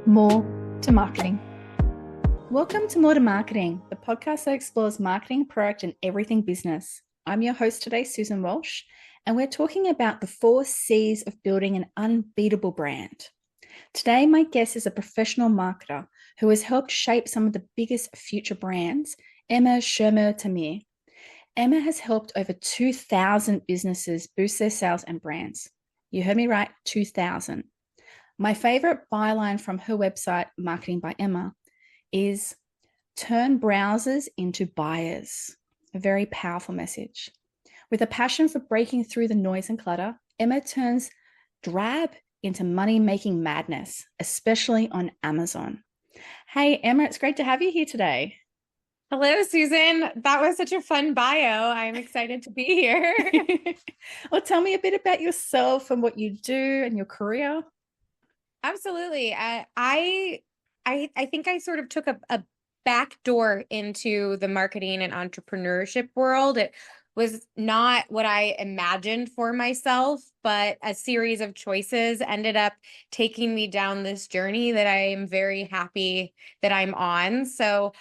More to Marketing. Welcome to More to Marketing, the podcast that explores marketing, product, and everything business. I'm your host today, Susan Walsh, and we're talking about the 4 C's of building an unbeatable brand. Today, my guest is a professional marketer who has helped shape some of the biggest future brands, Emma Schermer Tamir. Emma has helped over 2,000 businesses boost their sales and brands. You heard me right, 2,000. My favorite byline from her website, Marketing by Emma, is turn browsers into buyers. A very powerful message. With a passion for breaking through the noise and clutter, Emma turns drab into money-making madness, especially on Amazon. Hey, Emma, it's great to have you here today. Hello, Susan. That was such a fun bio. I'm excited to be here. Well, tell me a bit about yourself and what you do and your career. Absolutely. I think I sort of took a back door into the marketing and entrepreneurship world. It was not what I imagined for myself, but a series of choices ended up taking me down this journey that I am very happy that I'm on. So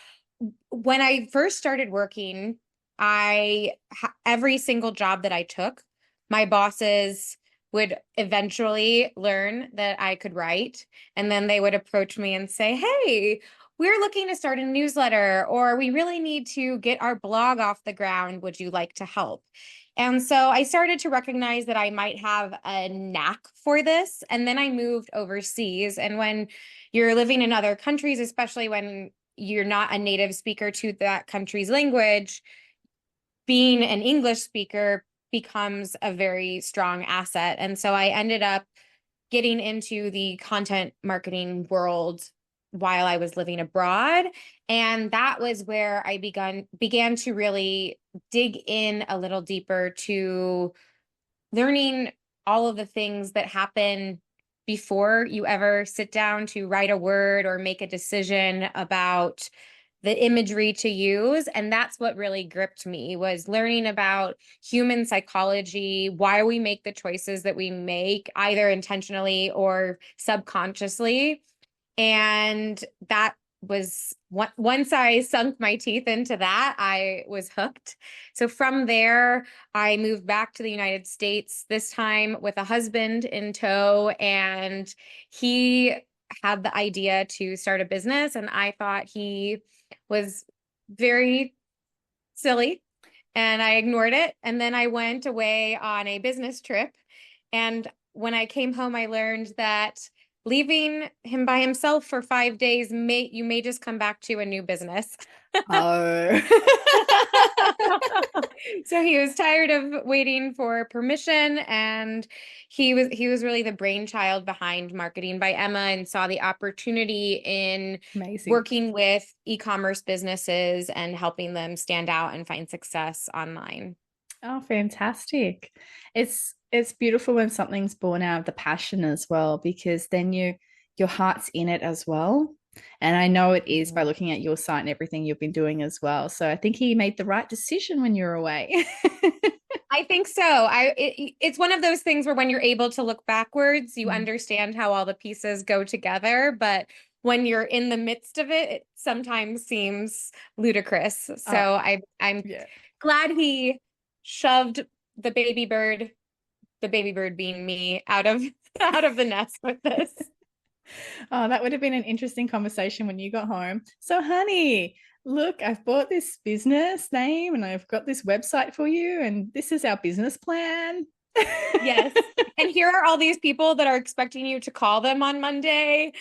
when I first started working, every single job that I took, my bosses would eventually learn that I could write. And then they would approach me and say, "Hey, we're looking to start a newsletter, or we really need to get our blog off the ground. Would you like to help?" And so I started to recognize that I might have a knack for this. And then I moved overseas. And when you're living in other countries, especially when you're not a native speaker to that country's language, being an English speaker becomes a very strong asset. And so I ended up getting into the content marketing world while I was living abroad. And that was where I began to really dig in a little deeper to learning all of the things that happen before you ever sit down to write a word or make a decision about the imagery to use. And that's what really gripped me, was learning about human psychology, why we make the choices that we make, either intentionally or subconsciously. And that was once I sunk my teeth into that, I was hooked. So from there, I moved back to the United States, this time with a husband in tow, and he had the idea to start a business, and I thought he was very silly, and I ignored it. And then I went away on a business trip, and when I came home, I learned that leaving him by himself for 5 days, you may just come back to a new business. Oh. So he was tired of waiting for permission, and he was really the brainchild behind Marketing by Emma, and saw the opportunity in Amazing. working with e-commerce businesses and helping them stand out and find success online. Oh, fantastic. It's beautiful when something's born out of the passion as well, because then your heart's in it as well. And I know it is by looking at your site and everything you've been doing as well. So I think he made the right decision when you're away. I think so. It's one of those things where when you're able to look backwards, you understand how all the pieces go together. But when you're in the midst of it, it sometimes seems ludicrous. So I'm glad he shoved the baby bird being me, out of the nest with this. Oh, that would have been an interesting conversation when you got home. So, honey, look, I've bought this business name and I've got this website for you, and this is our business plan. Yes. And here are all these people that are expecting you to call them on Monday.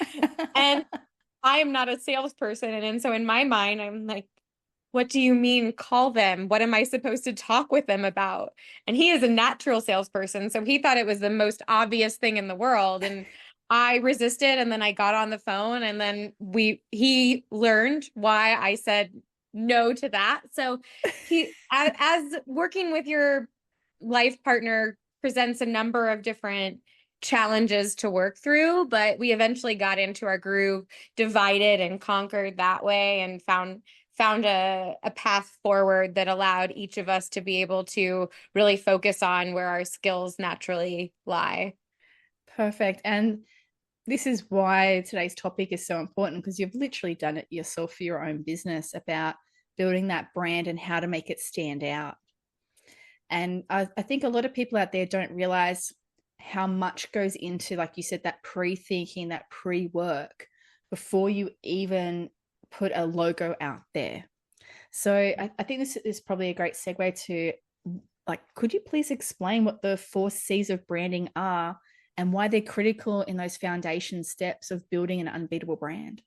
And I am not a salesperson. And so in my mind, I'm like, what do you mean call them? What am I supposed to talk with them about? And he is a natural salesperson, so he thought it was the most obvious thing in the world. And I resisted, and then I got on the phone, and then he learned why I said no to that. So as working with your life partner presents a number of different challenges to work through, but we eventually got into our groove, divided and conquered that way, and found a path forward that allowed each of us to be able to really focus on where our skills naturally lie. Perfect. And This is why today's topic is so important, because you've literally done it yourself for your own business about building that brand and how to make it stand out. And I think a lot of people out there don't realize how much goes into, like you said, that pre-thinking, that pre-work before you even put a logo out there. So I think this is probably a great segue to, like, could you please explain what the 4 C's of branding are and why they're critical in those foundation steps of building an unbeatable brand?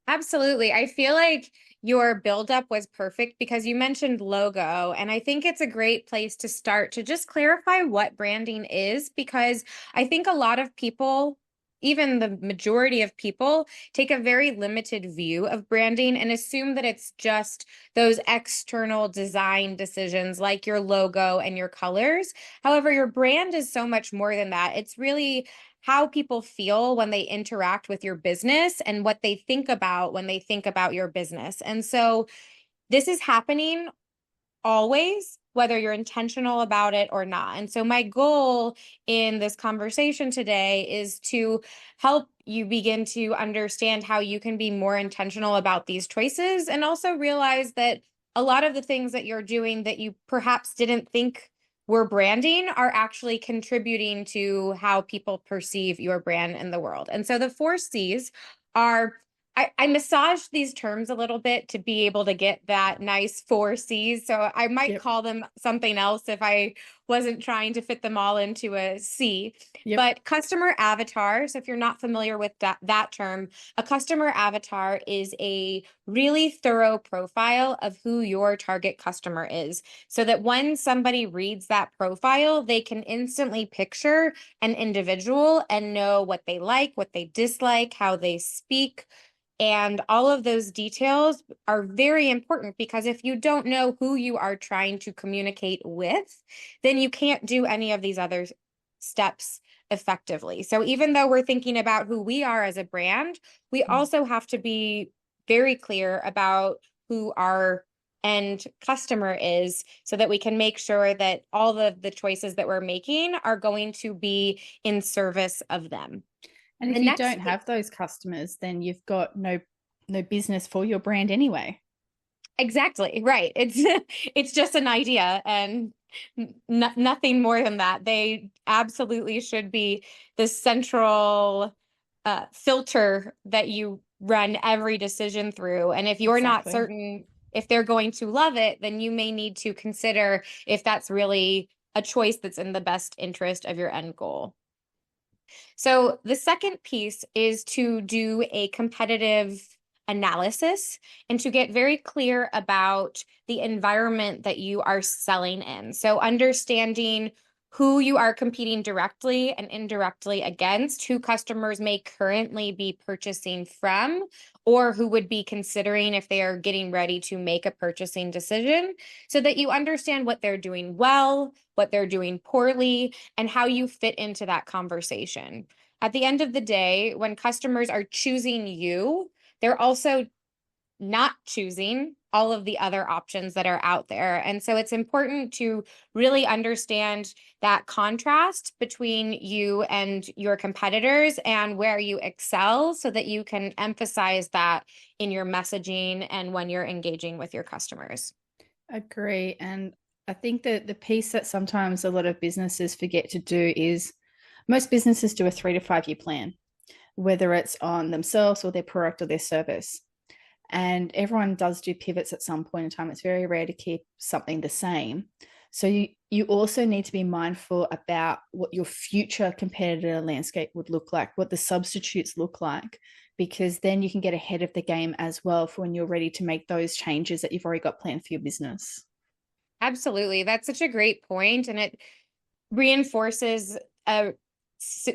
Absolutely. I feel like your buildup was perfect because you mentioned logo, and I think it's a great place to start to just clarify what branding is, because I think a lot of people, even the majority of people, take a very limited view of branding and assume that it's just those external design decisions like your logo and your colors. However, your brand is so much more than that. It's really how people feel when they interact with your business and what they think about when they think about your business. And so this is happening always, whether you're intentional about it or not. And so my goal in this conversation today is to help you begin to understand how you can be more intentional about these choices, and also realize that a lot of the things that you're doing that you perhaps didn't think were branding are actually contributing to how people perceive your brand in the world. And so the 4 C's are, I massage these terms a little bit to be able to get that nice 4 C's. So I might Yep. call them something else if I wasn't trying to fit them all into a C. Yep. But customer avatar, so if you're not familiar with that term, a customer avatar is a really thorough profile of who your target customer is, so that when somebody reads that profile, they can instantly picture an individual and know what they like, what they dislike, how they speak. And all of those details are very important, because if you don't know who you are trying to communicate with, then you can't do any of these other steps effectively. So even though we're thinking about who we are as a brand, we also have to be very clear about who our end customer is, so that we can make sure that all of the choices that we're making are going to be in service of them. And The if you next don't thing, have those customers, then you've got no business for your brand anyway. exactly, right. It's it's just an idea, and nothing more than that. They absolutely should be the central filter that you run every decision through. And if you're not Exactly. certain if they're going to love it, then you may need to consider if that's really a choice that's in the best interest of your end goal. So the second piece is to do a competitive analysis and to get very clear about the environment that you are selling in. So understanding who you are competing directly and indirectly against, who customers may currently be purchasing from, or who would be considering if they are getting ready to make a purchasing decision, so that you understand what they're doing well, what they're doing poorly, and how you fit into that conversation. At the end of the day, when customers are choosing you, they're also not choosing all of the other options that are out there. And so it's important to really understand that contrast between you and your competitors and where you excel, so that you can emphasize that in your messaging and when you're engaging with your customers. Agree. And I think that the piece that sometimes a lot of businesses forget to do is, most businesses do a 3 to 5 year plan, whether it's on themselves or their product or their service. And everyone does do pivots at some point in time. It's very rare to keep something the same. So you also need to be mindful about what your future competitor landscape would look like, what the substitutes look like, because then you can get ahead of the game as well for when you're ready to make those changes that you've already got planned for your business. Absolutely. That's such a great point, and it reinforces a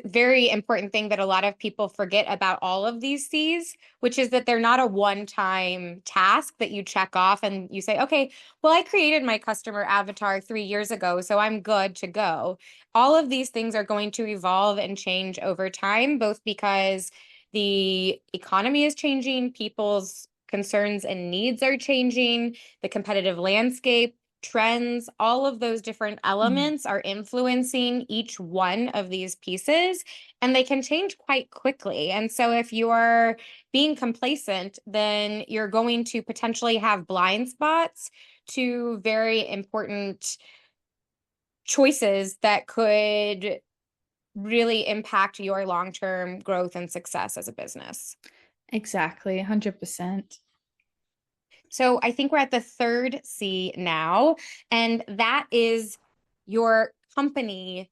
very important thing that a lot of people forget about all of these C's, which is that they're not a one-time task that you check off and you say, okay, well, I created my customer avatar 3 years ago, so I'm good to go. All of these things are going to evolve and change over time, both because the economy is changing, people's concerns and needs are changing, the competitive landscape trends, all of those different elements are influencing each one of these pieces, and they can change quite quickly. And so if you're being complacent, then you're going to potentially have blind spots to very important choices that could really impact your long-term growth and success as a business. Exactly, 100%. So I think we're at the third C now, and that is your company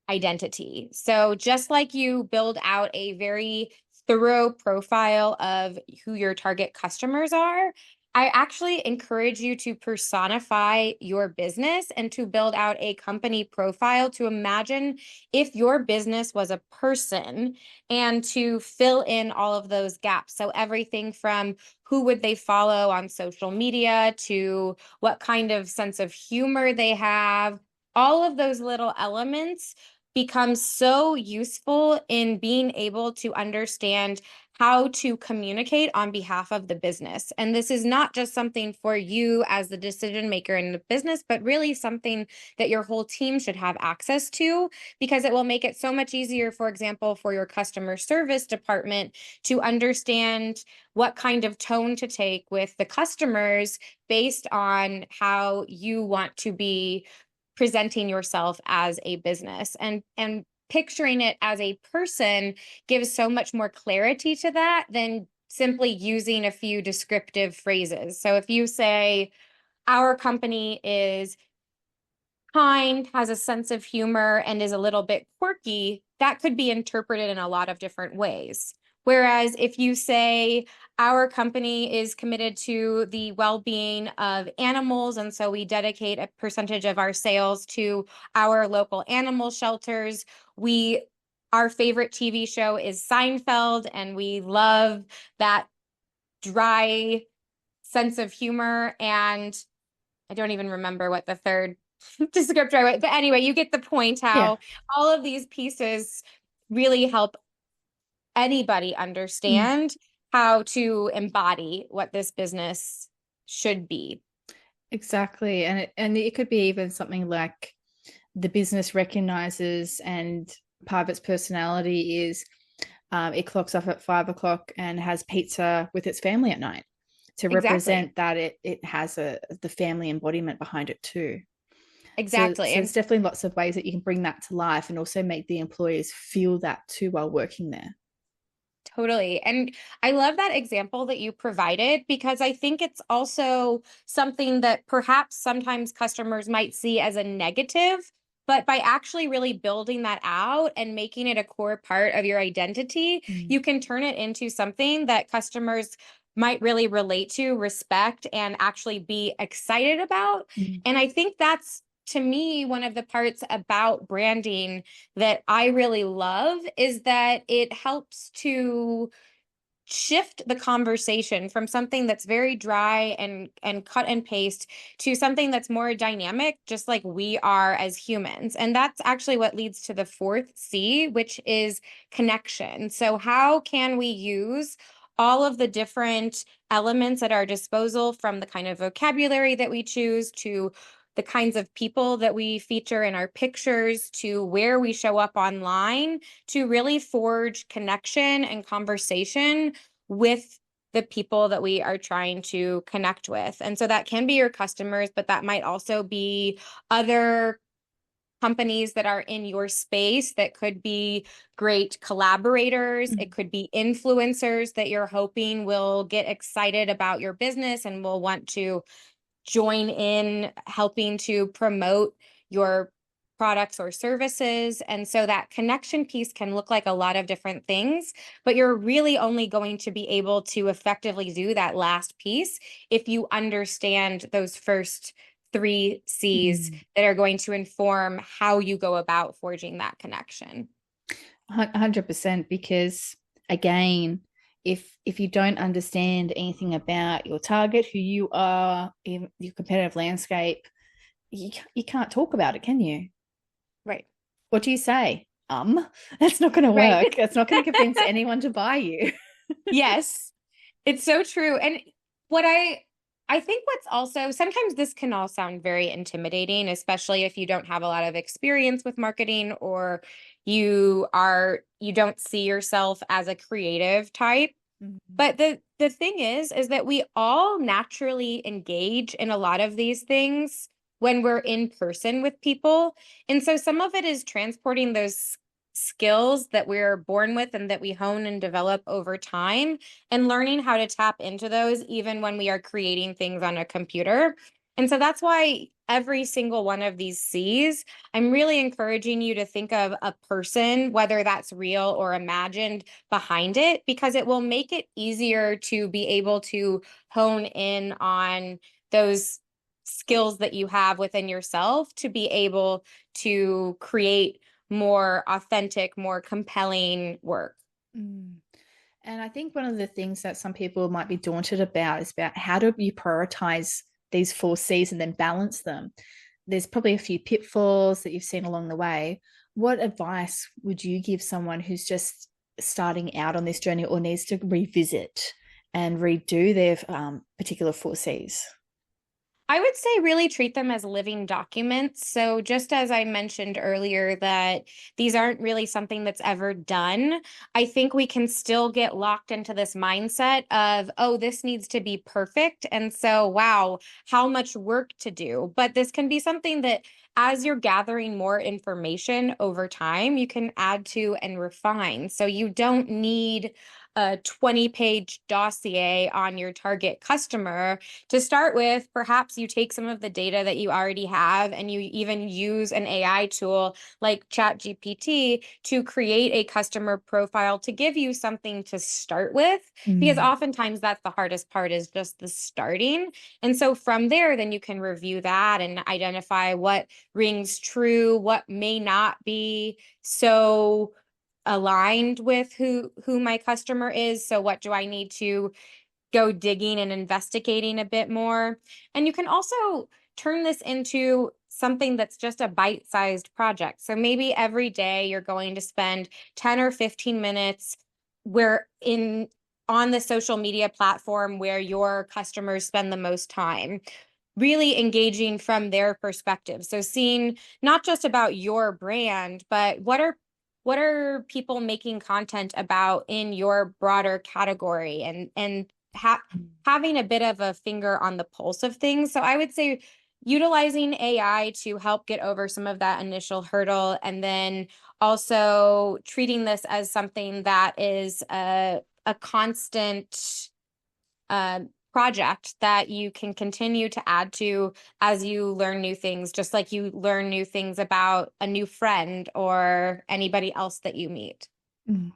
identity. So just like you build out a very thorough profile of who your target customers are, I actually encourage you to personify your business and to build out a company profile to imagine if your business was a person and to fill in all of those gaps. So everything from who would they follow on social media to what kind of sense of humor they have, all of those little elements becomes so useful in being able to understand how to communicate on behalf of the business. And this is not just something for you as the decision maker in the business, but really something that your whole team should have access to, because it will make it so much easier, for example, for your customer service department to understand what kind of tone to take with the customers based on how you want to be presenting yourself as a business. And picturing it as a person gives so much more clarity to that than simply using a few descriptive phrases. So if you say, our company is kind, has a sense of humor, and is a little bit quirky, that could be interpreted in a lot of different ways. Whereas if you say, our company is committed to the well-being of animals, and so we dedicate a percentage of our sales to our local animal shelters. Our favorite TV show is Seinfeld, and we love that dry sense of humor. And I don't even remember what the third descriptor I wrote. But anyway, you get the point how all of these pieces really help anybody understand how to embody what this business should be. Exactly. And it could be even something like the business recognizes, and part of its personality is it clocks off at 5 o'clock and has pizza with its family at night to Exactly. represent that it has the family embodiment behind it too. So Exactly. there's And definitely lots of ways that you can bring that to life and also make the employees feel that too while working there. totally. And I love that example that you provided, because I think it's also something that perhaps sometimes customers might see as a negative. But by actually really building that out and making it a core part of your identity, you can turn it into something that customers might really relate to, respect, and actually be excited about. And I think that's, to me, one of the parts about branding that I really love is that it helps to shift the conversation from something that's very dry and cut and paste to something that's more dynamic, just like we are as humans. And that's actually what leads to the fourth C, which is connection. So how can we use all of the different elements at our disposal, from the kind of vocabulary that we choose to the kinds of people that we feature in our pictures to where we show up online, to really forge connection and conversation with the people that we are trying to connect with. And so that can be your customers, but that might also be other companies that are in your space that could be great collaborators. It could be influencers that you're hoping will get excited about your business and will want to join in helping to promote your products or services. And so that connection piece can look like a lot of different things, but you're really only going to be able to effectively do that last piece if you understand those first three C's that are going to inform how you go about forging that connection. 100%, because again, if you don't understand anything about your target, who you are, in your competitive landscape, you can't talk about it, can you? Right. What do you say? That's not going to Right. work. That's not going to convince anyone to buy you. Yes, it's so true. And what I think what's also sometimes this can all sound very intimidating, especially if you don't have a lot of experience with marketing or you don't see yourself as a creative type. Mhm. But the thing is that we all naturally engage in a lot of these things when we're in person with people. And so some of it is transporting those skills that we're born with and that we hone and develop over time and learning how to tap into those even when we are creating things on a computer. And so that's why every single one of these C's, I'm really encouraging you to think of a person, whether that's real or imagined, behind it, because it will make it easier to be able to hone in on those skills that you have within yourself to be able to create more authentic, more compelling work. Mm. And I think one of the things that some people might be daunted about is about how do you prioritize these four C's and then balance them. There's probably a few pitfalls that you've seen along the way. What advice would you give someone who's just starting out on this journey or needs to revisit and redo their particular four C's? I would say really treat them as living documents. So, just as I mentioned earlier, that these aren't really something that's ever done, I think we can still get locked into this mindset of, oh, this needs to be perfect. And so, wow, how much work to do. But this can be something that as you're gathering more information over time, you can add to and refine. So, you don't need a 20-page dossier on your target customer to start with. Perhaps you take some of the data that you already have and you even use an AI tool like ChatGPT to create a customer profile to give you something to start with, because Mm. oftentimes that's the hardest part is just the starting. And so from there, then you can review that and identify what rings true, what may not be so aligned with who my customer is. So what do I need to go digging and investigating a bit more? And you can also turn this into something that's just a bite-sized project. So maybe every day you're going to spend 10 or 15 minutes where in on the social media platform where your customers spend the most time, really engaging from their perspective. So seeing not just about your brand, but what are people making content about in your broader category, and having a bit of a finger on the pulse of things. So I would say utilizing AI to help get over some of that initial hurdle, and then also treating this as something that is a constant uh, project that you can continue to add to as you learn new things, just like you learn new things about a new friend or anybody else that you meet. Mm.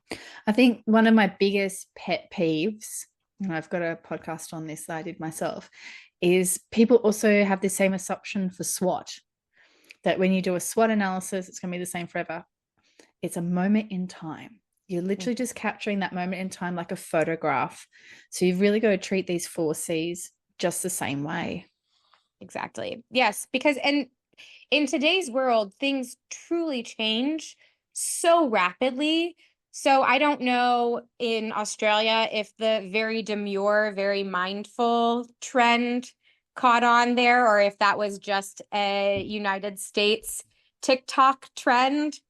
I think one of my biggest pet peeves, and I've got a podcast on this that I did myself, is people also have the same assumption for SWOT, that when you do a SWOT analysis, it's going to be the same forever. It's a moment in time. You're literally just capturing that moment in time like a photograph. So you've really got to treat these four C's just the same way. Exactly. Yes, because and in today's world, things truly change so rapidly. So I don't know in Australia if the very demure, very mindful trend caught on there, or if that was just a United States TikTok trend.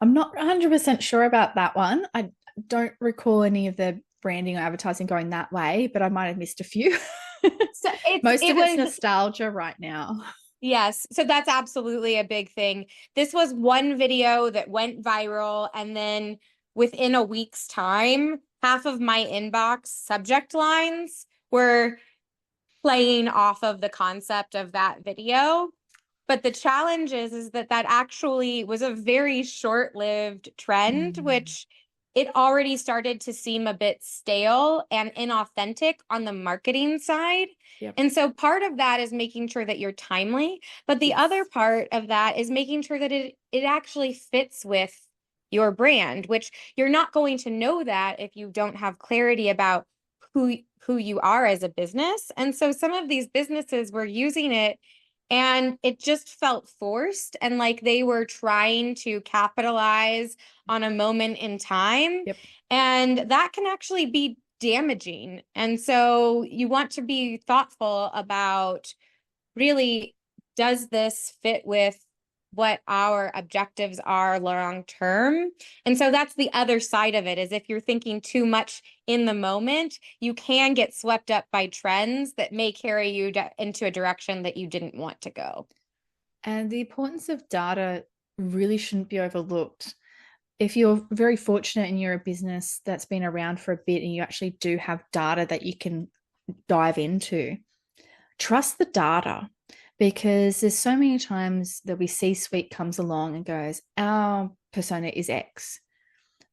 I'm not 100% sure about that one. I don't recall any of the branding or advertising going that way, but I might have missed a few. So it's Most it of it's was nostalgia right now. Yes, so that's absolutely a big thing. This was one video that went viral, and then within a week's time, half of my inbox subject lines were playing off of the concept of that video. But the challenge is that that actually was a very short-lived trend, Mm. which it already started to seem a bit stale and inauthentic on the marketing side. Yep. And so part of that is making sure that you're timely, but the other Yes. part of that is making sure that it actually fits with your brand, which you're not going to know that if you don't have clarity about who you are as a business. And so some of these businesses were using it and it just felt forced and like they were trying to capitalize on a moment in time. Yep. And that can actually be damaging. And so you want to be thoughtful about really, does this fit with what our objectives are long term? And so that's the other side of it, is if you're thinking too much in the moment, you can get swept up by trends that may carry you into a direction that you didn't want to go. And the importance of data really shouldn't be overlooked. If you're very fortunate and you're a business that's been around for a bit and you actually do have data that you can dive into, trust the data, because there's so many times that we see C-suite comes along and goes, our persona is X.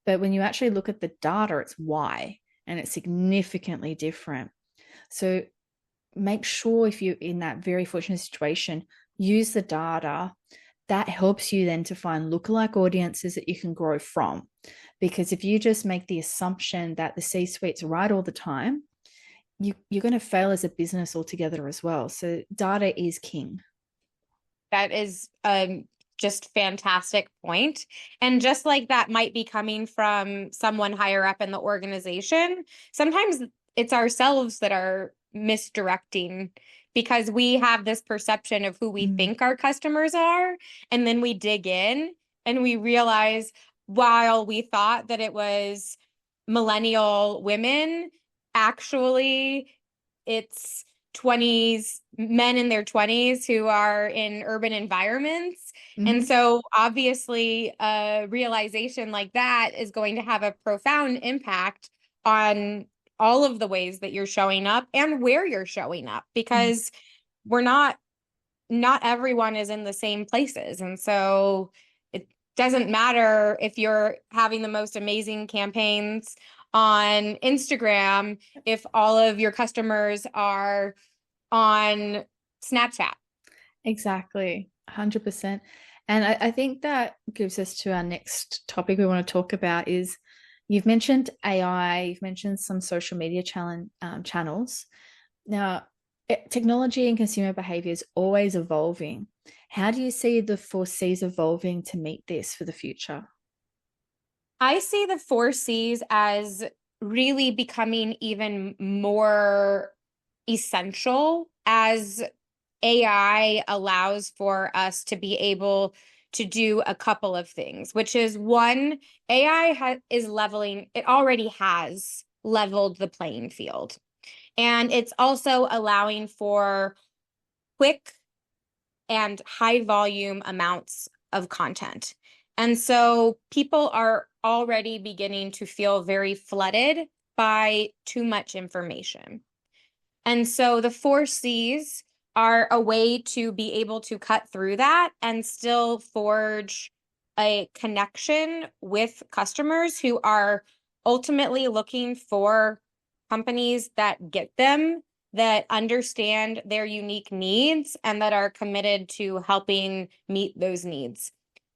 But when you actually look at the data, it's Y, and it's significantly different. So make sure, if you're in that very fortunate situation, use the data. That helps you then to find lookalike audiences that you can grow from. Because if you just make the assumption that the C-suite's right all the time, you're going to fail as a business altogether as well. So data is king. That is just fantastic point. And just like that might be coming from someone higher up in the organization, sometimes it's ourselves that are misdirecting, because we have this perception of who we think our customers are. And then we dig in and we realize, while we thought that it was millennial women, actually it's 20s men in their 20s who are in urban environments. And so obviously a realization like that is going to have a profound impact on all of the ways that you're showing up and where you're showing up, because we're not everyone is in the same places. And so it doesn't matter if you're having the most amazing campaigns on Instagram if all of your customers are on Snapchat. Exactly, 100%. And I think that gives us to our next topic we want to talk about is, you've mentioned AI, you've mentioned some social media channels. Now, technology and consumer behavior is always evolving. How do you see the 4Cs evolving to meet this for the future? I see the 4Cs as really becoming even more essential as AI allows for us to be able to do a couple of things, which is, one, AI is leveling, it already has leveled the playing field. And it's also allowing for quick and high volume amounts of content. And so people are already beginning to feel very flooded by too much information. And so the 4Cs are a way to be able to cut through that and still forge a connection with customers who are ultimately looking for companies that get them, that understand their unique needs, and that are committed to helping meet those needs.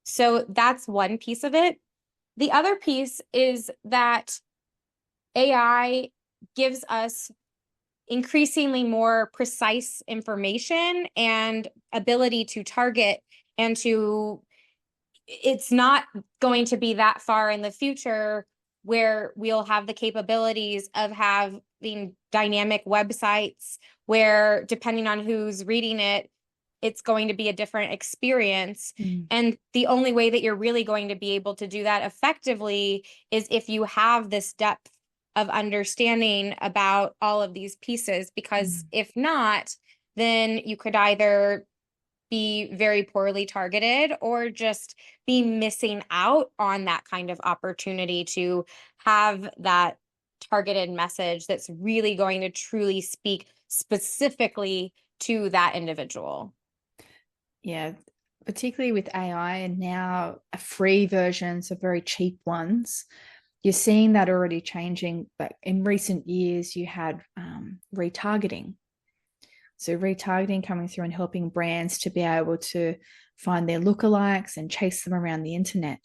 So that's one piece of it. The other piece is that AI gives us increasingly more precise information and ability to target, and to, it's not going to be that far in the future where we'll have the capabilities of having dynamic websites where, depending on who's reading it, it's going to be a different experience. And the only way that you're really going to be able to do that effectively is if you have this depth of understanding about all of these pieces, because if not, then you could either be very poorly targeted or just be missing out on that kind of opportunity to have that targeted message that's really going to truly speak specifically to that individual. Yeah, particularly with AI and now free versions of very cheap ones. You're seeing that already changing, but in recent years, you had retargeting. So retargeting coming through and helping brands to be able to find their lookalikes and chase them around the internet.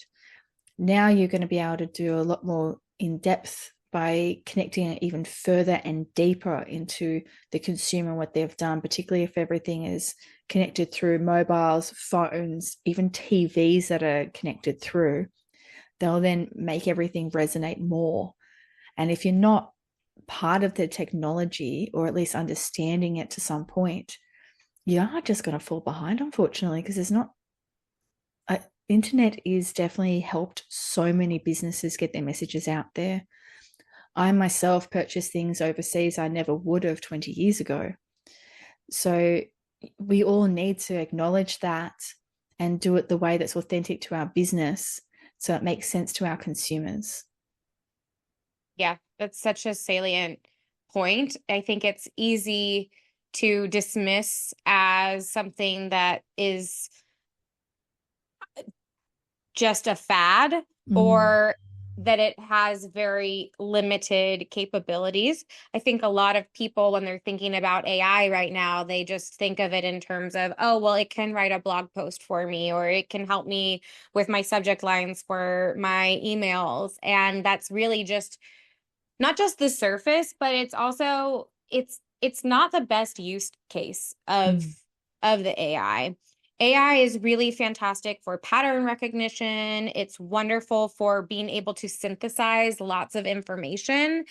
Now you're going to be able to do a lot more in depth by connecting it even further and deeper into the consumer and what they've done, particularly if everything is connected through mobiles, phones, even TVs that are connected through. They'll then make everything resonate more. And if you're not part of the technology, or at least understanding it to some point, you are just going to fall behind, unfortunately, because there's not. Internet is definitely helped so many businesses get their messages out there. I myself purchase things overseas I never would have 20 years ago. So we all need to acknowledge that and do it the way that's authentic to our business so it makes sense to our consumers. Yeah, that's such a salient point. I think it's easy to dismiss as something that is just a fad, Mm. or that it has very limited capabilities. I think a lot of people, when they're thinking about AI right now, they just think of it in terms of, oh, well, it can write a blog post for me, or it can help me with my subject lines for my emails. And that's really just not just the surface, but it's also it's not the best use case Mm. of the AI. AI is really fantastic for pattern recognition. It's wonderful for being able to synthesize lots of information.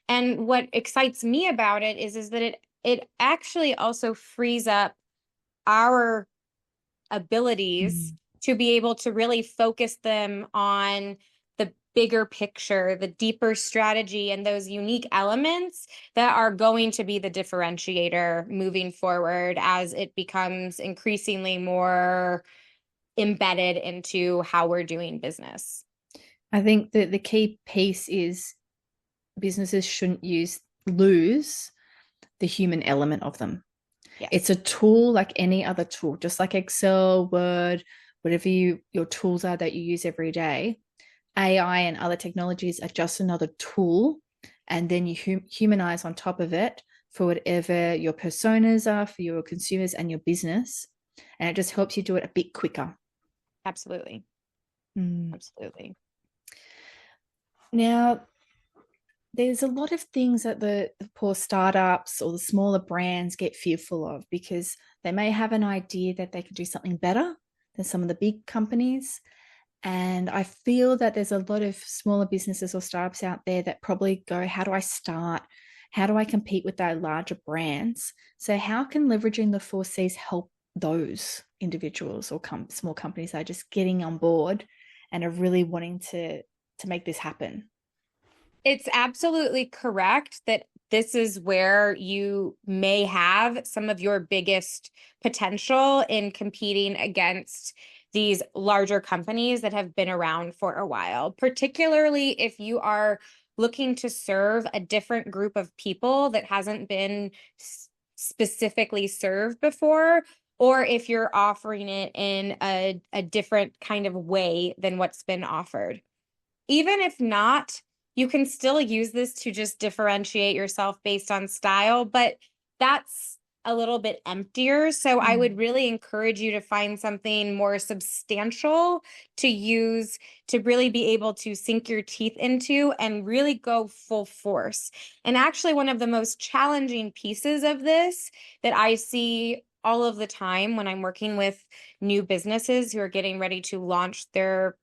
And what excites me about it is that it actually also frees up our abilities Mm. to be able to really focus them on the bigger picture, the deeper strategy, and those unique elements that are going to be the differentiator moving forward as it becomes increasingly more embedded into how we're doing business. I think that the key piece is businesses shouldn't lose the human element of them. It's Yes. a tool like any other tool, just like Excel, Word, whatever your tools are that you use every day. AI and other technologies are just another tool, and then you humanize on top of it for whatever your personas are for your consumers and your business, and it just helps you do it a bit quicker. Absolutely. Mm. Absolutely. Now, there's a lot of things that the poor startups or the smaller brands get fearful of because they may have an idea that they can do something better than some of the big companies. And I feel that there's a lot of smaller businesses or startups out there that probably go, how do I start? How do I compete with those larger brands? So, how can leveraging the four C's help those individuals or small companies that are just getting on board and are really wanting to make this happen? It's absolutely correct that this is where you may have some of your biggest potential in competing against these larger companies that have been around for a while, particularly if you are looking to serve a different group of people that hasn't been specifically served before, or if you're offering it in a different kind of way than what's been offered. Even if not, you can still use this to just differentiate yourself based on style, but that's a little bit emptier. So I would Mm. really encourage you to find something more substantial to use to really be able to sink your teeth into and really go full force. And actually, one of the most challenging pieces of this that I see all of the time when I'm working with new businesses who are getting ready to launch their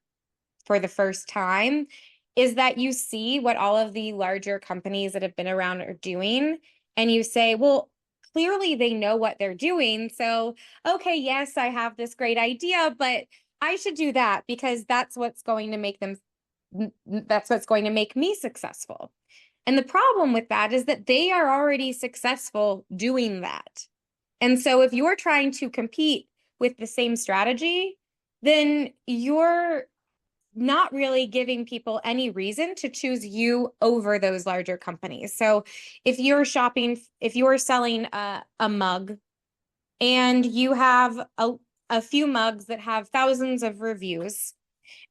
for the first time is that you see what all of the larger companies that have been around are doing, and you say, well, clearly they know what they're doing. So, okay, yes, I have this great idea, but I should do that because that's what's going to make me successful. And the problem with that is that they are already successful doing that. And so if you're trying to compete with the same strategy, then you're not really giving people any reason to choose you over those larger companies. So if you're selling a mug and you have a few mugs that have thousands of reviews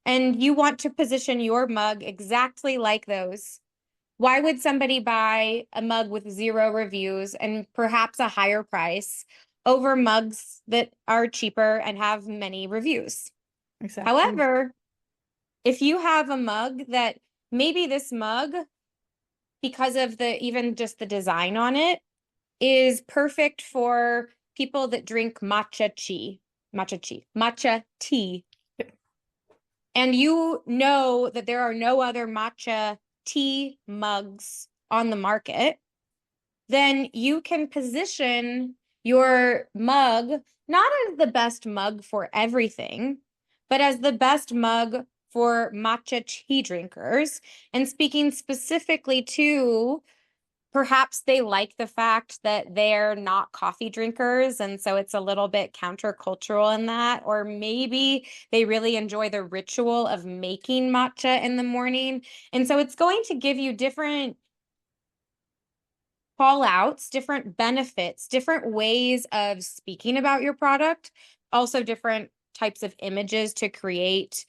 and you want to position your mug exactly like those, why would somebody buy a mug with 0 reviews and perhaps a higher price over mugs that are cheaper and have many reviews? Exactly. However, if you have a mug that maybe this mug, because of the even just the design on it, is perfect for people that drink matcha tea. And you know that there are no other matcha tea mugs on the market, then you can position your mug not as the best mug for everything, but as the best mug for matcha tea drinkers. And speaking specifically to perhaps they like the fact that they're not coffee drinkers, and so it's a little bit countercultural in that. Or maybe they really enjoy the ritual of making matcha in the morning. And so it's going to give you different call outs, different benefits, different ways of speaking about your product, also different types of images to create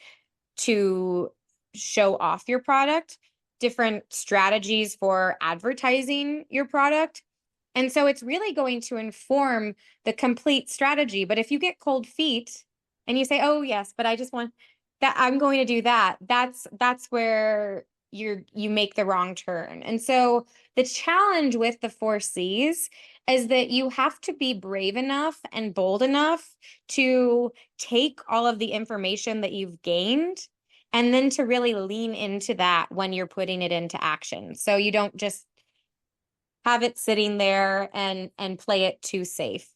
to show off your product, different strategies for advertising your product. And so it's really going to inform the complete strategy. But if you get cold feet and you say, "Oh, yes, but I just want that, I'm going to do that," that's where you make the wrong turn. And so the challenge with the 4 Cs is that you have to be brave enough and bold enough to take all of the information that you've gained and then to really lean into that when you're putting it into action. So you don't just have it sitting there and play it too safe.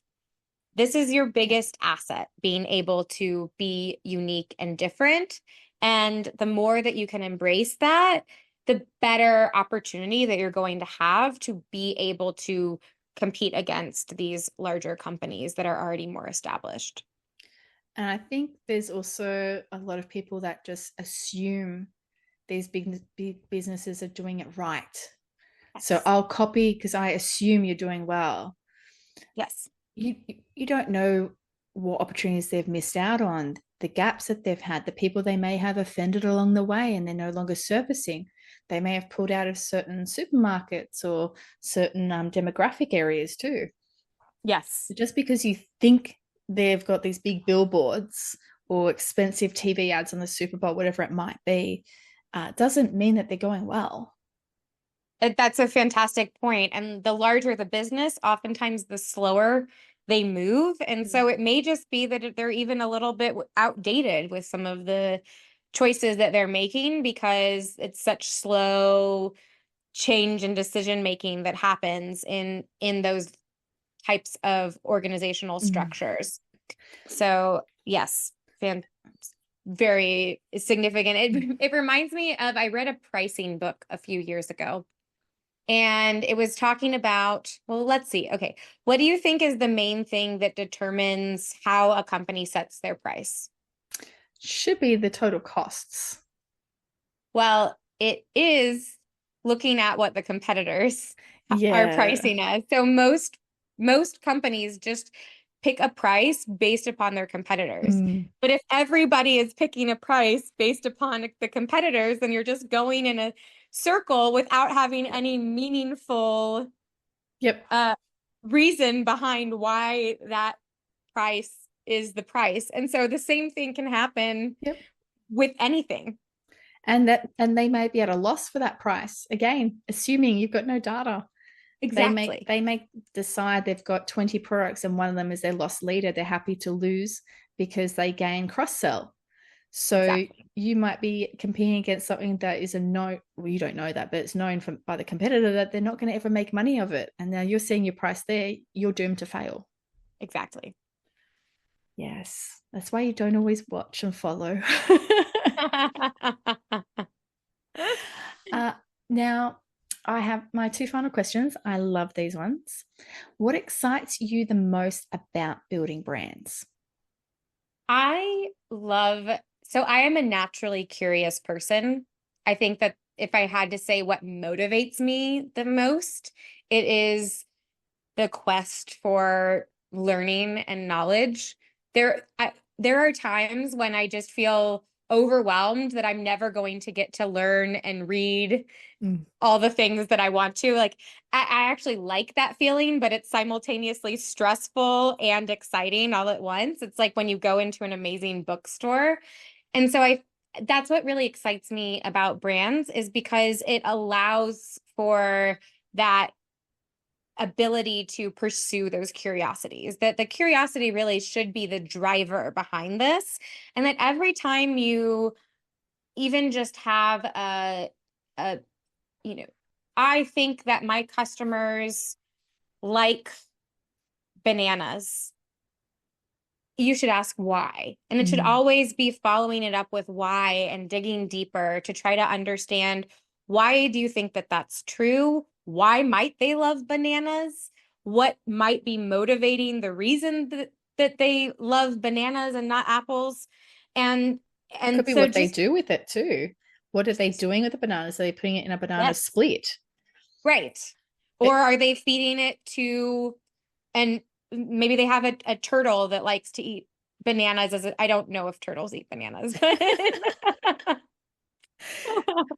This is your biggest asset, being able to be unique and different. And the more that you can embrace that, the better opportunity that you're going to have to be able to compete against these larger companies that are already more established. And I think there's also a lot of people that just assume these big businesses are doing it right. So Yes. I'll copy because I assume you're doing well. Yes. You you don't know what opportunities they've missed out on, the gaps that they've had, the people they may have offended along the way and they're no longer servicing. They may have pulled out of certain supermarkets or certain demographic areas too. Yes. Just because you think they've got these big billboards or expensive TV ads on the Super Bowl, whatever it might be, doesn't mean that they're going well. That's a fantastic point. And the larger the business, oftentimes the slower they move. And so it may just be that they're even a little bit outdated with some of the choices that they're making because it's such slow change and decision making that happens in those types of organizational Mm. structures. So yes, very significant. It reminds me of, I read a pricing book a few years ago. And it was talking about, well, let's see. Okay. What do you think is the main thing that determines how a company sets their price? Should be the total costs. Well, it is looking at what the competitors are Yeah. pricing as. So most companies just pick a price based upon their competitors. Mm. But if everybody is picking a price based upon the competitors, then you're just going in a circle without having any meaningful Yep. uh reason behind why that price is the price. And so the same thing can happen Yep. with anything. And they may be at a loss for that price. Again, assuming you've got no data. Exactly. They may decide they've got 20 products and one of them is their loss leader. They're happy to lose because they gain cross sell. So Exactly. you might be competing against something that is a no, well, you don't know that, but it's known from by the competitor that they're not going to ever make money of it. And now you're seeing your price there, you're doomed to fail. Exactly. Yes. That's why you don't always watch and follow. uh, now, I have my two final questions. I love these ones. What excites you the most about building brands? I love, so I am a naturally curious person. I think that if I had to say what motivates me the most, it is the quest for learning and knowledge. There are times when I just feel overwhelmed that I'm never going to get to learn and read Mm. all the things that I want to. Like, I actually like that feeling, but it's simultaneously stressful and exciting all at once. It's like when you go into an amazing bookstore. And so that's what really excites me about brands is because it allows for that ability to pursue those curiosities, that the curiosity really should be the driver behind this. And that every time you even just have a you know I think that my customers like bananas, you should ask why. And it should always be following it up with why and digging deeper to try to understand, why do you think that that's true? Why might they love bananas? What might be motivating the reason that they love bananas and not apples? And It could be so what they just do with it too. What are they doing with the bananas? Are they putting it in a banana yes, split? right. Or It, are they feeding it to, and maybe they have a turtle that likes to eat bananas I don't know if turtles eat bananas.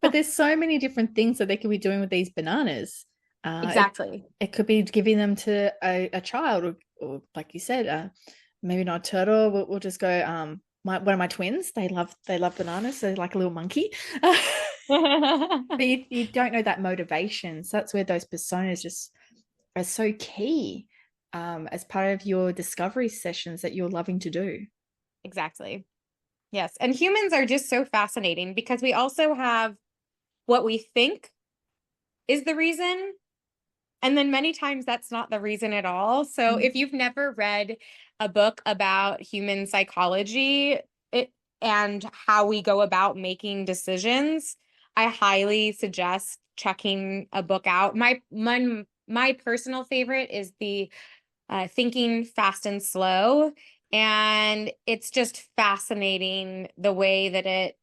but there's so many different things that they could be doing with these bananas. Exactly. It could be giving them to a child, or like you said, maybe not a turtle. We'll just go. One of my twins, they love bananas. So they're like a little monkey. But you don't know that motivation. So that's where those personas just are so key, as part of your discovery sessions that you're loving to do. Exactly. Yes. And humans are just so fascinating because we also have what we think is the reason. And then many times that's not the reason at all. So if you've never read a book about human psychology and how we go about making decisions, I highly suggest checking a book out. My personal favorite is the Thinking Fast and Slow. And it's just fascinating the way that it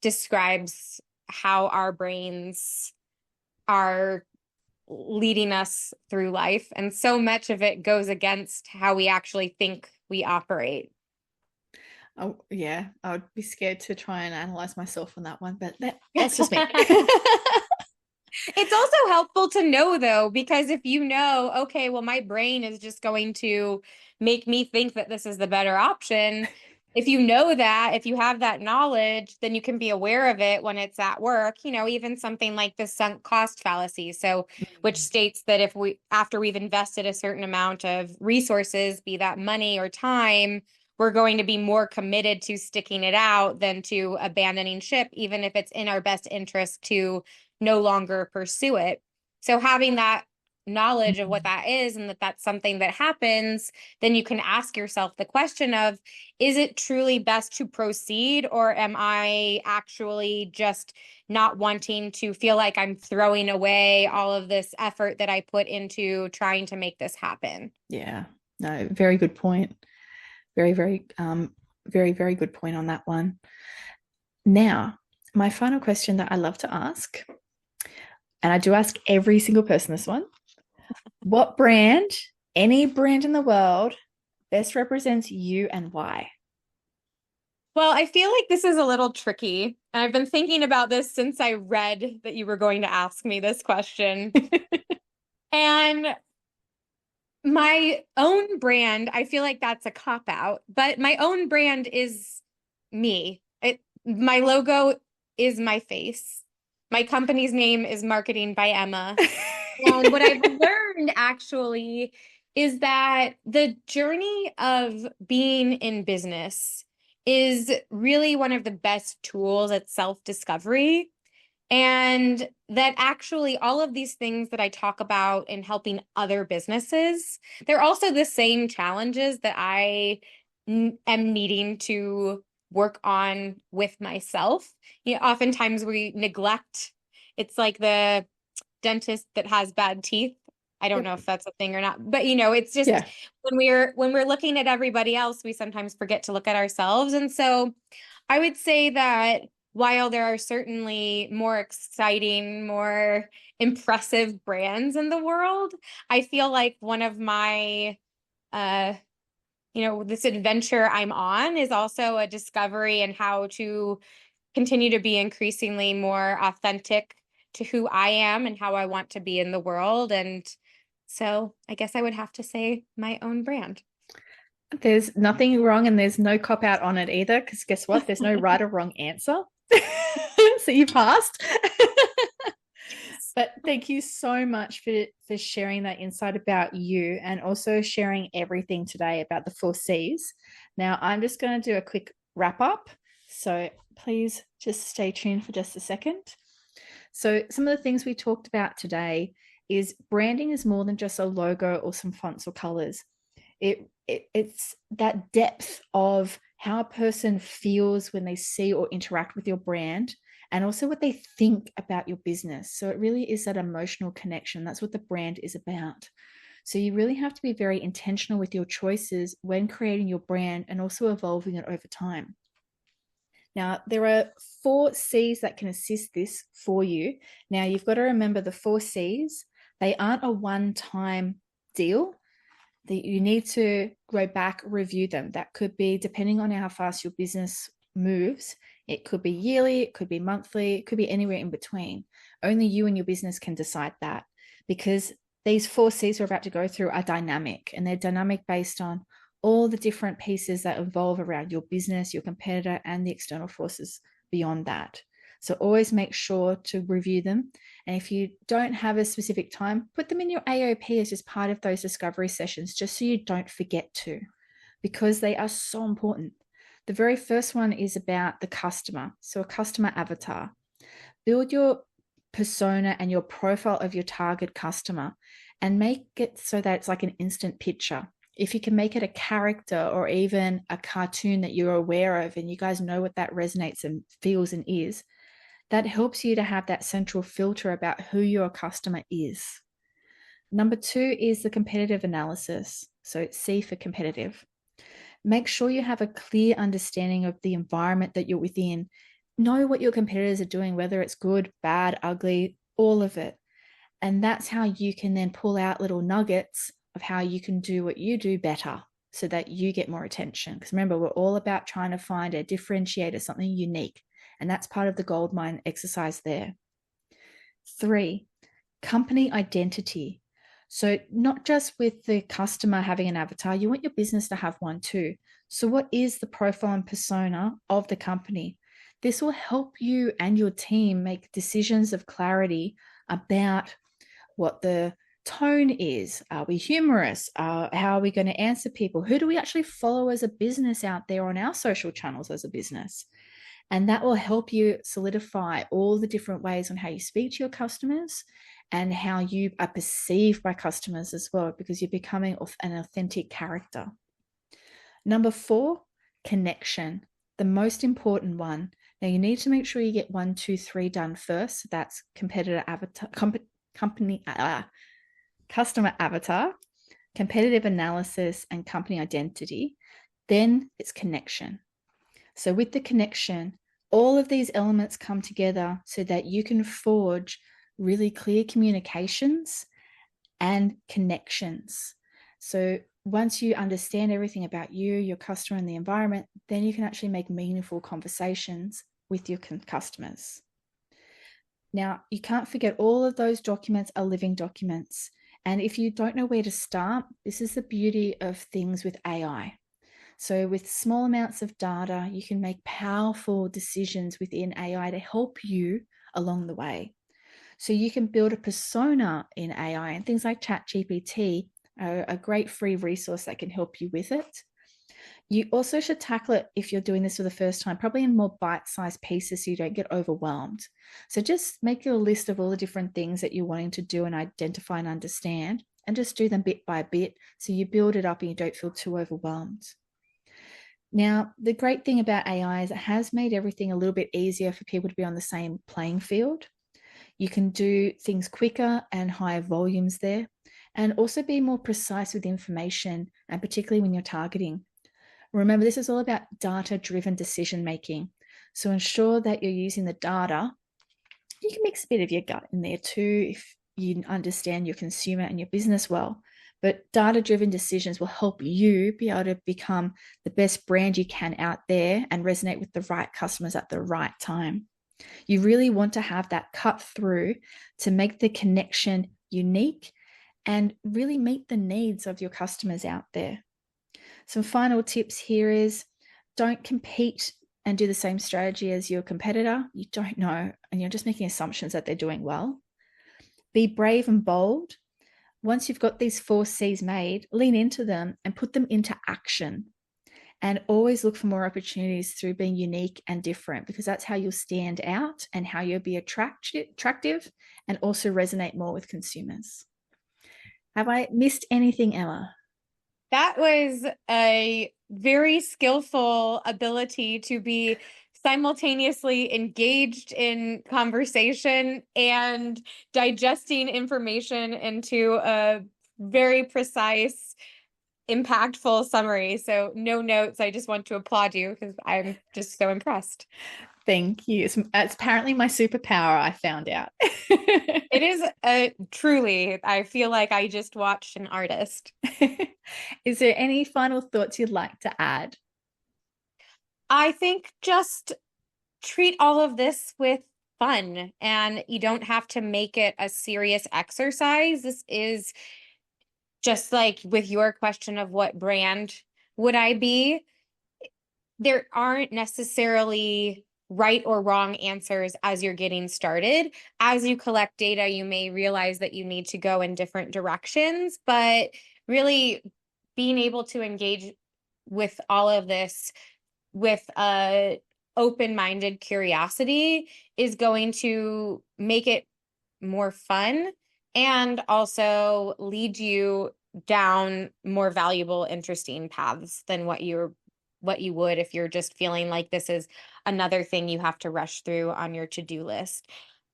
describes how our brains are leading us through life. And so much of it goes against how we actually think we operate. Oh, yeah, I would be scared to try and analyze myself on that one, but that's just me. It's also helpful to know, though, because if you know, okay, well, my brain is just going to make me think that this is the better option. If you know that, if you have that knowledge, then you can be aware of it when it's at work, even something like the sunk cost fallacy. So, which states that after we've invested a certain amount of resources, be that money or time, we're going to be more committed to sticking it out than to abandoning ship, even if it's in our best interest to no longer pursue it. So having that knowledge of what that is and that that's something that happens, then you can ask yourself the question of, is it truly best to proceed, or am I actually just not wanting to feel like I'm throwing away all of this effort that I put into trying to make this happen? Yeah, no, very good point. Very, very, very good point on that one. Now, my final question that I love to ask, and I do ask every single person this one: what brand, any brand in the world, best represents you and why? Well, I feel like this is a little tricky. And I've been thinking about this since I read that you were going to ask me this question. And my own brand, I feel like that's a cop out, but my own brand is me. My logo is my face. My company's name is Marketing by Emma. And what I've learned actually is that the journey of being in business is really one of the best tools at self-discovery. And that actually all of these things that I talk about in helping other businesses, they're also the same challenges that I am needing to work on with myself. Oftentimes we neglect, it's like the dentist that has bad teeth. I don't know Yep. if that's a thing or not, but it's just Yeah. when we're looking at everybody else, we sometimes forget to look at ourselves. And so I would say that while there are certainly more exciting, more impressive brands in the world, I feel like one of my uh this adventure I'm on is also a discovery in how to continue to be increasingly more authentic to who I am and how I want to be in the world. And so I guess I would have to say my own brand. There's nothing wrong and there's no cop out on it either, because guess what? There's no right or wrong answer. So you passed. But thank you so much for sharing that insight about you, and also sharing everything today about the 4 C's. Now, I'm just going to do a quick wrap up. So please just stay tuned for just a second. So some of the things we talked about today is branding is more than just a logo or some fonts or colors. It's that depth of how a person feels when they see or interact with your brand, and also what they think about your business. So it really is that emotional connection. That's what the brand is about. So you really have to be very intentional with your choices when creating your brand and also evolving it over time. Now, there are 4 C's that can assist this for you. Now, you've got to remember the 4 C's, they aren't a one-time deal. That you need to go back, review them. That could be depending on how fast your business moves. It could be yearly, it could be monthly, it could be anywhere in between. Only you and your business can decide that, because these 4 C's we're about to go through are dynamic, and they're dynamic based on all the different pieces that evolve around your business, your competitor, and the external forces beyond that. So always make sure to review them. And if you don't have a specific time, put them in your AOP as just part of those discovery sessions, just so you don't forget to, because they are so important. The very first one is about the customer. So a customer avatar. Build your persona and your profile of your target customer and make it so that it's like an instant picture. If you can make it a character or even a cartoon that you're aware of and you guys know what that resonates and feels and is, that helps you to have that central filter about who your customer is. Number 2 is the competitive analysis. So C for competitive. Make sure you have a clear understanding of the environment that you're within. Know what your competitors are doing, whether it's good, bad, ugly, all of it. And that's how you can then pull out little nuggets of how you can do what you do better so that you get more attention. Because remember, we're all about trying to find a differentiator, something unique. And that's part of the gold mine exercise there. 3, company identity. So not just with the customer having an avatar, you want your business to have one too. So what is the profile and persona of the company? This will help you and your team make decisions of clarity about what the tone is. Are we humorous? How are we going to answer people? Who do we actually follow as a business out there on our social channels as a business? And that will help you solidify all the different ways on how you speak to your customers and how you are perceived by customers as well, because you're becoming an authentic character. Number 4, connection, the most important one. Now you need to make sure you get 1, 2, 3 done first. So that's competitor avatar, customer avatar, competitive analysis, and company identity. Then it's connection. So with the connection, all of these elements come together so that you can forge really clear communications and connections. So once you understand everything about you, your customer, and the environment, then you can actually make meaningful conversations with your customers. Now, you can't forget all of those documents are living documents. And if you don't know where to start, this is the beauty of things with AI. So with small amounts of data, you can make powerful decisions within AI to help you along the way. So you can build a persona in AI, and things like ChatGPT are a great free resource that can help you with it. You also should tackle it, if you're doing this for the first time, probably in more bite-sized pieces so you don't get overwhelmed. So just make your list of all the different things that you're wanting to do and identify and understand, and just do them bit by bit so you build it up and you don't feel too overwhelmed. Now, the great thing about AI is it has made everything a little bit easier for people to be on the same playing field. You can do things quicker and higher volumes there, and also be more precise with information, and particularly when you're targeting. Remember, this is all about data-driven decision-making. So ensure that you're using the data. You can mix a bit of your gut in there too if you understand your consumer and your business well. But data-driven decisions will help you be able to become the best brand you can out there and resonate with the right customers at the right time. You really want to have that cut through to make the connection unique and really meet the needs of your customers out there. Some final tips here is don't compete and do the same strategy as your competitor. You don't know, and you're just making assumptions that they're doing well. Be brave and bold. Once you've got these 4 C's made, lean into them and put them into action. And always look for more opportunities through being unique and different, because that's how you'll stand out and how you'll be attractive and also resonate more with consumers. Have I missed anything, Emma? That was a very skillful ability to be simultaneously engaged in conversation and digesting information into a very precise, impactful summary. So no notes. I just want to applaud you because I'm just so impressed. Thank you. It's apparently my superpower, I found out. It is truly, I feel like I just watched an artist. Is there any final thoughts you'd like to add? I think just treat all of this with fun, and you don't have to make it a serious exercise. This is just like with your question of what brand would I be? There aren't necessarily right or wrong answers as you're getting started. As you collect data, you may realize that you need to go in different directions, but really being able to engage with all of this with a open-minded curiosity is going to make it more fun and also lead you down more valuable, interesting paths than what you would if you're just feeling like this is another thing you have to rush through on your to-do list.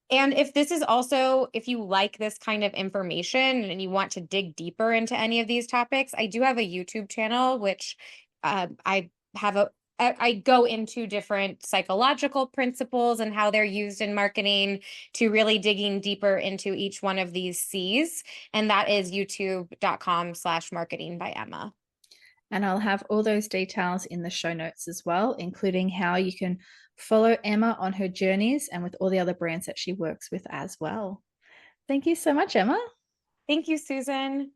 And if this is also, if you like this kind of information and you want to dig deeper into any of these topics, I do have a YouTube channel, which I have I go into different psychological principles and how they're used in marketing to really digging deeper into each one of these C's. And that is youtube.com/marketing by Emma. And I'll have all those details in the show notes as well, including how you can follow Emma on her journeys and with all the other brands that she works with as well. Thank you so much, Emma. Thank you, Susan.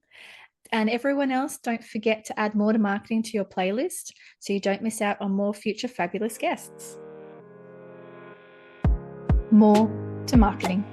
And everyone else, don't forget to add more to marketing to your playlist so you don't miss out on more future fabulous guests. More to marketing.